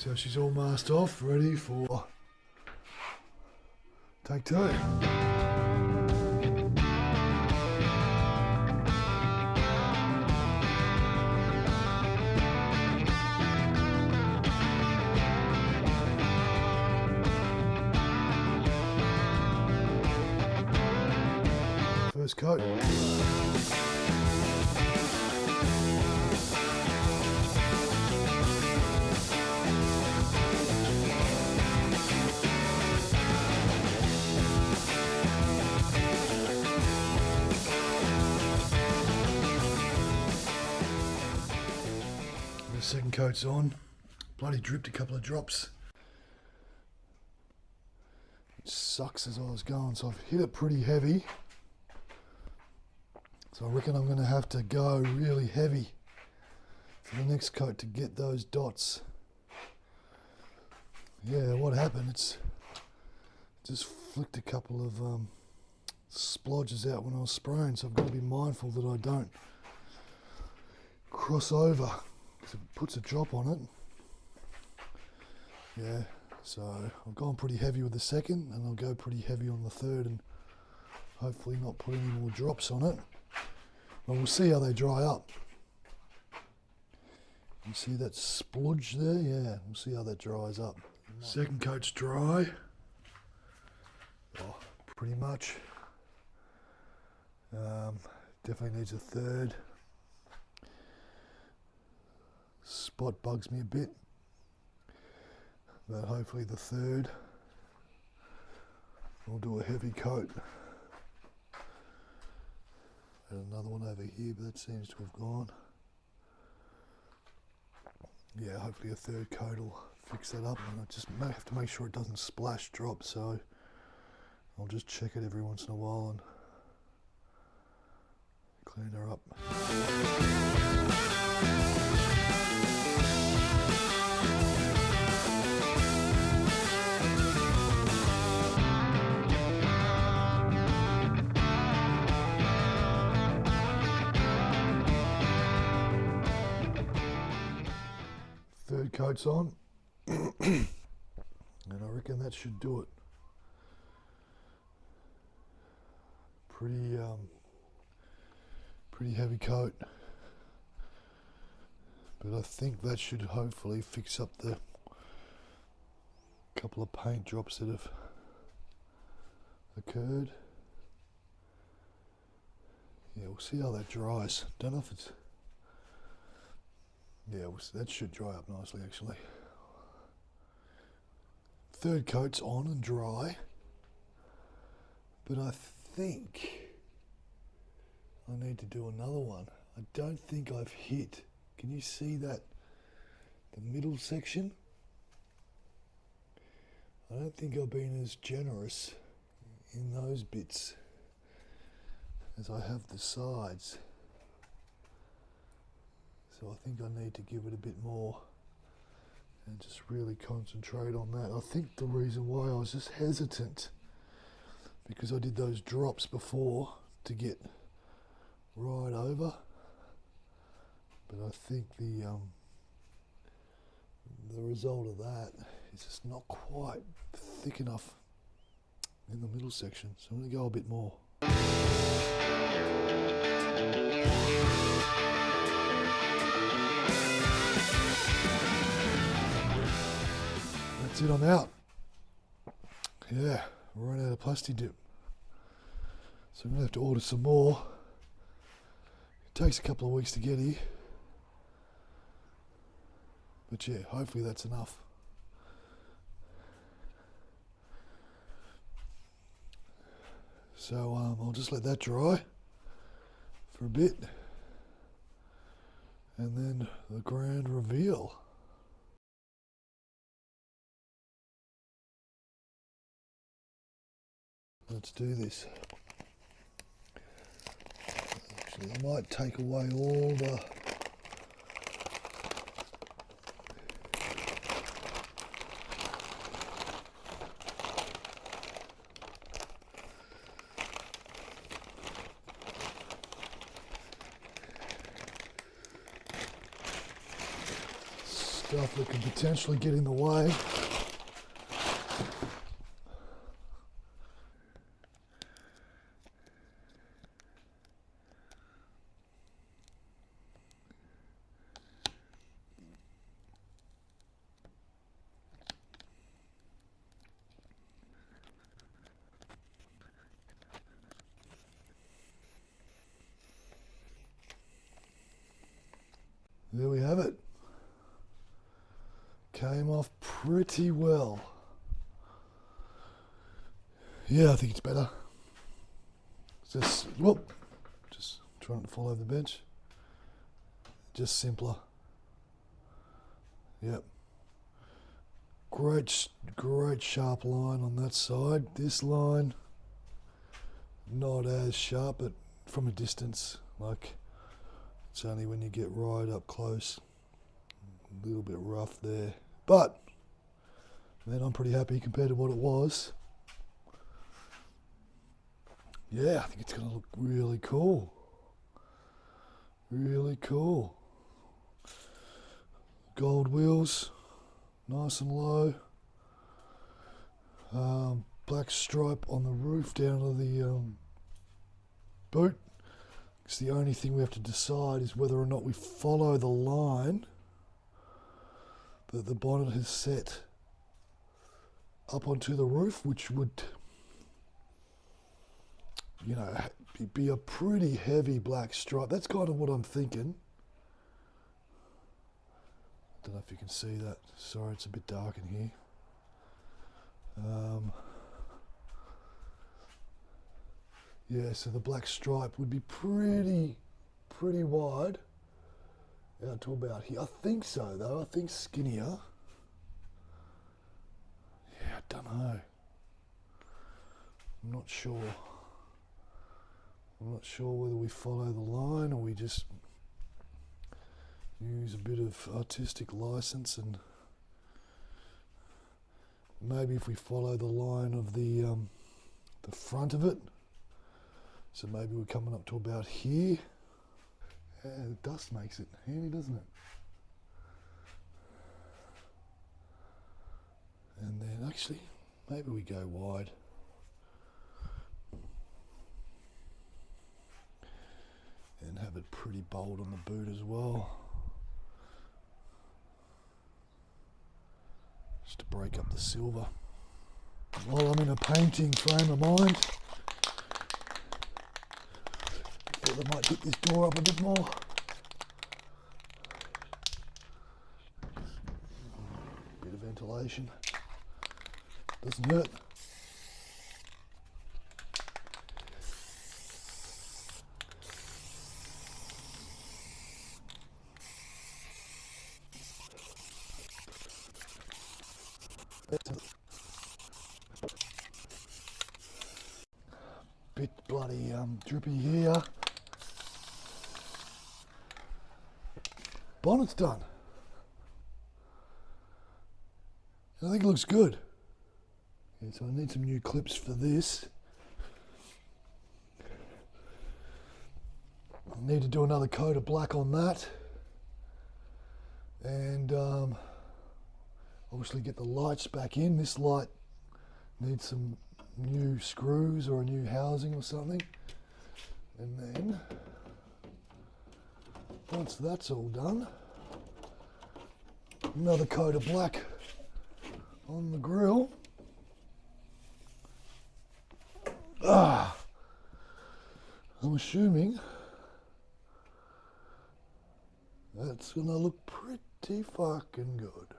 So she's all masked off, ready for take two. First coat. The second coat's on. Bloody dripped a couple of drops. It sucks as I was going, so I've hit it pretty heavy. So I reckon I'm going to have to go really heavy for the next coat to get those dots. Yeah, what happened? It's just flicked a couple of splodges out when I was spraying, so I've got to be mindful that I don't cross over because it puts a drop on it. Yeah, so I've gone pretty heavy with the second, and I'll go pretty heavy on the third, and hopefully not put any more drops on it. Well, we'll see how they dry up. You see that splodge there? Yeah, we'll see how that dries up. Second coat's dry. Oh, pretty much. Definitely needs a third. Spot bugs me a bit, but hopefully the third. We'll do a heavy coat. And another one over here, but that seems to have gone. Yeah, hopefully a third coat will fix that up. And I just have to make sure it doesn't splash drop, so I'll just check it every once in a while and clean her up. Third coat's on, and I reckon that should do it. Pretty heavy coat, but I think that should hopefully fix up the couple of paint drops that have occurred. Yeah, we'll see how that dries. Don't know if it's... Yeah, that should dry up nicely actually. Third coat's on and dry, but I think I need to do another one. I don't think I've hit. Can you see that? The middle section? I don't think I've been as generous in those bits as I have the sides. So I think I need to give it a bit more and just really concentrate on that. I think the reason why I was just hesitant because I did those drops before to get right over, but I think the result of that is just not quite thick enough in the middle section, so I'm going to go a bit more. That's it, I'm out. Yeah, we're running out of plastic dip. So I'm going to have to order some more. It takes a couple of weeks to get here. But yeah, hopefully that's enough. So I'll just let that dry for a bit. And then the grand reveal. Let's do this. Actually, I might take away all the stuff that could potentially get in the way. There we have it. Came off pretty well. Yeah, I think it's better. Just trying not to fall over the bench. Just simpler. Yep. Great sharp line on that side. This line, not as sharp, but from a distance, like it's only when you get right up close, a little bit rough there. But then I'm pretty happy compared to what it was. Yeah, I think it's gonna look really cool. Really cool. Gold wheels, nice and low. Black stripe on the roof down to the boot. It's the only thing we have to decide is whether or not we follow the line that the bonnet has set up onto the roof, which would, you know, be a pretty heavy black stripe. That's kind of what I'm thinking. I don't know if you can see that. Sorry, it's a bit dark in here. Yeah, so the black stripe would be pretty wide out to about here. I think so, though. I think skinnier. Yeah, I don't know. I'm not sure. I'm not sure whether we follow the line or we just use a bit of artistic license, and maybe if we follow the line of the front of it. So maybe we're coming up to about here. Yeah, the dust makes it handy, doesn't it? And then actually, maybe we go wide. And have it pretty bold on the boot as well. Just to break up the silver. While I'm in a painting frame of mind, I might hit this door up a bit more. Bit of ventilation. Doesn't hurt. Bit bloody drippy here. Bonnet's done. I think it looks good. Yeah, so I need some new clips for this. I need to do another coat of black on that. And obviously get the lights back in. This light needs some new screws or a new housing or something. And then once that's all done, another coat of black on the grille. I'm assuming that's gonna look pretty fucking good.